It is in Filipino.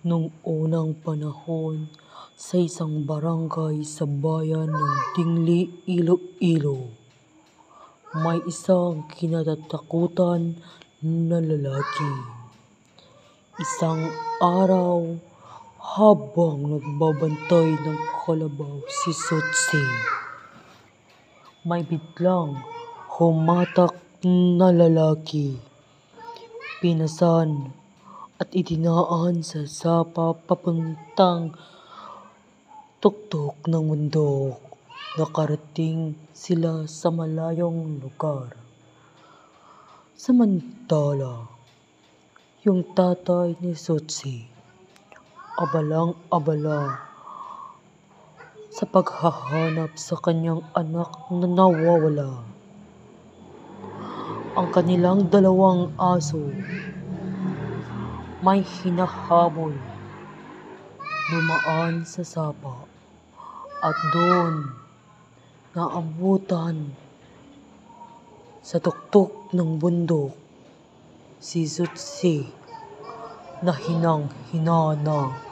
Nung unang panahon, sa isang barangay sa bayan ng Tingli, Iloilo, may isang kinatatakutan na lalaki. Isang araw, habang nagbabantay ng kalabaw si Sutsi, may biglang humatak na lalaki. Pinasan at idinaan sa sapa papuntang tuktok ng bundok. Nakarating sila sa malayong lugar. Samantala, yung tatay ni Sutsi, abalang-abala sa paghahanap sa kanyang anak na nawawala. Ang kanilang dalawang aso may hinahabol, dumaan sa sapa at doon naabutan sa tuktok ng bundok si Sutsi na hinang-hina na.